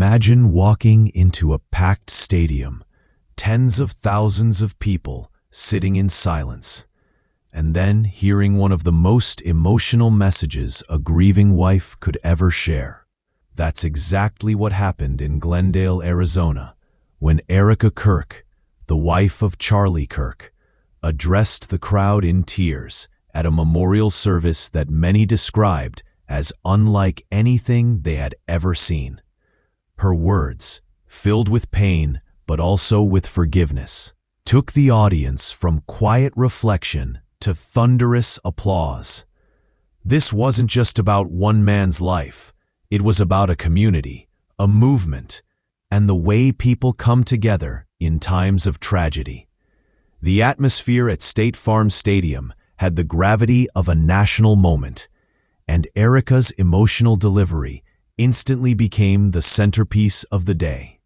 Imagine walking into a packed stadium, tens of thousands of people sitting in silence, and then hearing one of the most emotional messages a grieving wife could ever share. That's exactly what happened in Glendale, Arizona, when Erica Kirk, the wife of Charlie Kirk, addressed the crowd in tears at a memorial service that many described as unlike anything they had ever seen. Her words, filled with pain but also with forgiveness, took the audience from quiet reflection to thunderous applause. This wasn't just about one man's life. It was about a community, a movement, and the way people come together in times of tragedy. The atmosphere at State Farm Stadium had the gravity of a national moment, and Erica's emotional delivery instantly became the centerpiece of the day.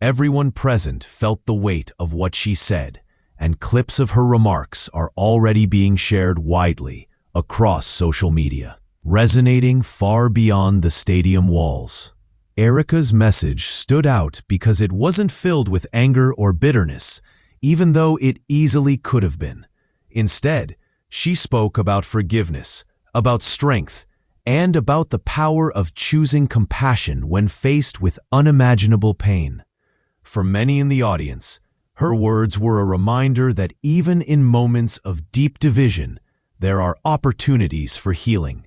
Everyone present felt the weight of what she said, and clips of her remarks are already being shared widely across social media, resonating far beyond the stadium walls. Erica's message stood out because it wasn't filled with anger or bitterness, even though it easily could have been. Instead, she spoke about forgiveness, about strength, and about the power of choosing compassion when faced with unimaginable pain. For many in the audience, her words were a reminder that even in moments of deep division, there are opportunities for healing.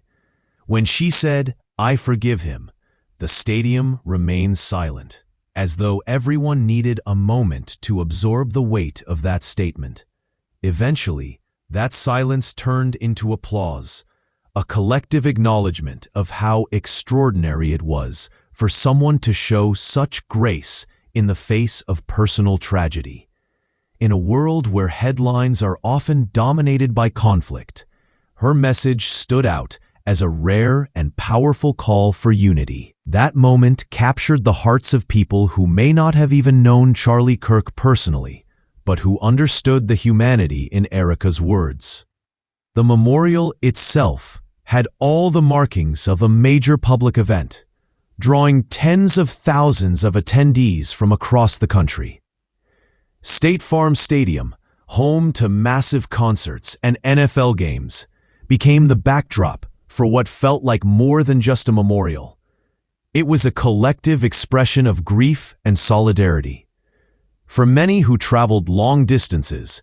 When she said, "I forgive him," the stadium remained silent, as though everyone needed a moment to absorb the weight of that statement. Eventually, that silence turned into applause, a collective acknowledgement of how extraordinary it was for someone to show such grace in the face of personal tragedy. In a world where headlines are often dominated by conflict, her message stood out as a rare and powerful call for unity. That moment captured the hearts of people who may not have even known Charlie Kirk personally, but who understood the humanity in Erica's words. The memorial itself had all the markings of a major public event, drawing tens of thousands of attendees from across the country. State Farm Stadium, home to massive concerts and NFL games, became the backdrop for what felt like more than just a memorial. It was a collective expression of grief and solidarity. For many who traveled long distances,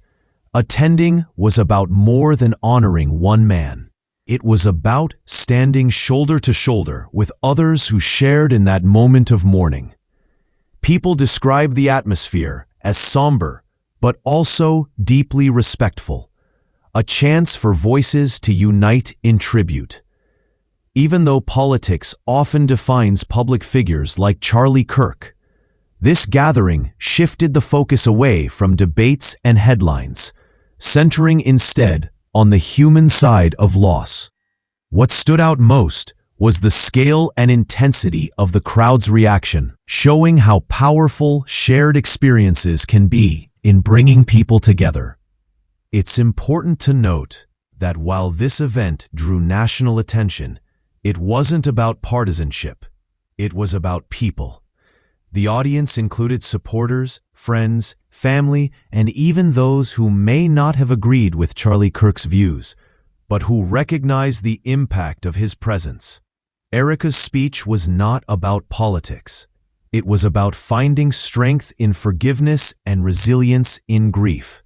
attending was about more than honoring one man. It was about standing shoulder to shoulder with others who shared in that moment of mourning. People described the atmosphere as somber, but also deeply respectful, a chance for voices to unite in tribute. Even though politics often defines public figures like Charlie Kirk, this gathering shifted the focus away from debates and headlines, centering instead on the human side of loss. What stood out most was the scale and intensity of the crowd's reaction, showing how powerful shared experiences can be in bringing people together. It's important to note that while this event drew national attention, it wasn't about partisanship. It was about people. The audience included supporters, friends, family, and even those who may not have agreed with Charlie Kirk's views, but who recognized the impact of his presence. Erica's speech was not about politics. It was about finding strength in forgiveness and resilience in grief.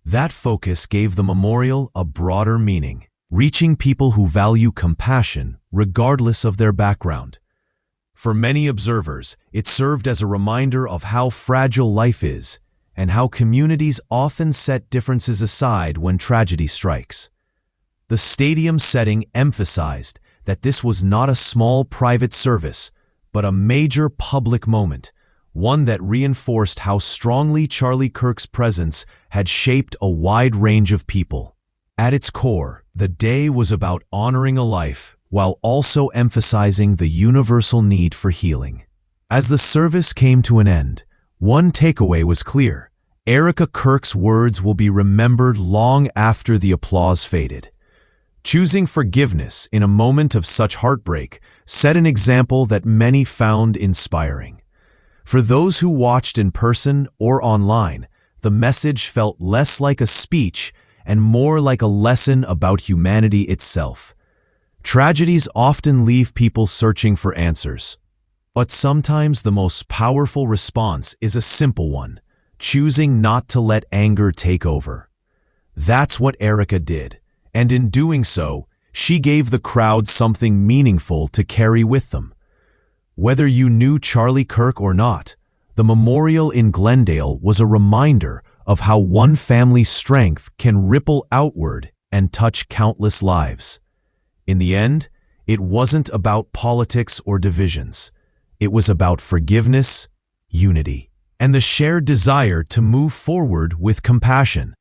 That focus gave the memorial a broader meaning, reaching people who value compassion regardless of their background. For many observers, it served as a reminder of how fragile life is and how communities often set differences aside when tragedy strikes. The stadium setting emphasized that this was not a small private service, but a major public moment, one that reinforced how strongly Charlie Kirk's presence had shaped a wide range of people. At its core, the day was about honoring a life while also emphasizing the universal need for healing. As the service came to an end, one takeaway was clear: Erica Kirk's words will be remembered long after the applause faded. Choosing forgiveness in a moment of such heartbreak set an example that many found inspiring. For those who watched in person or online, the message felt less like a speech and more like a lesson about humanity itself. Tragedies often leave people searching for answers, but sometimes the most powerful response is a simple one: choosing not to let anger take over. That's what Erica did, and in doing so, she gave the crowd something meaningful to carry with them. Whether you knew Charlie Kirk or not, the memorial in Glendale was a reminder of how one family's strength can ripple outward and touch countless lives. In the end, it wasn't about politics or divisions. It was about forgiveness, unity, and the shared desire to move forward with compassion.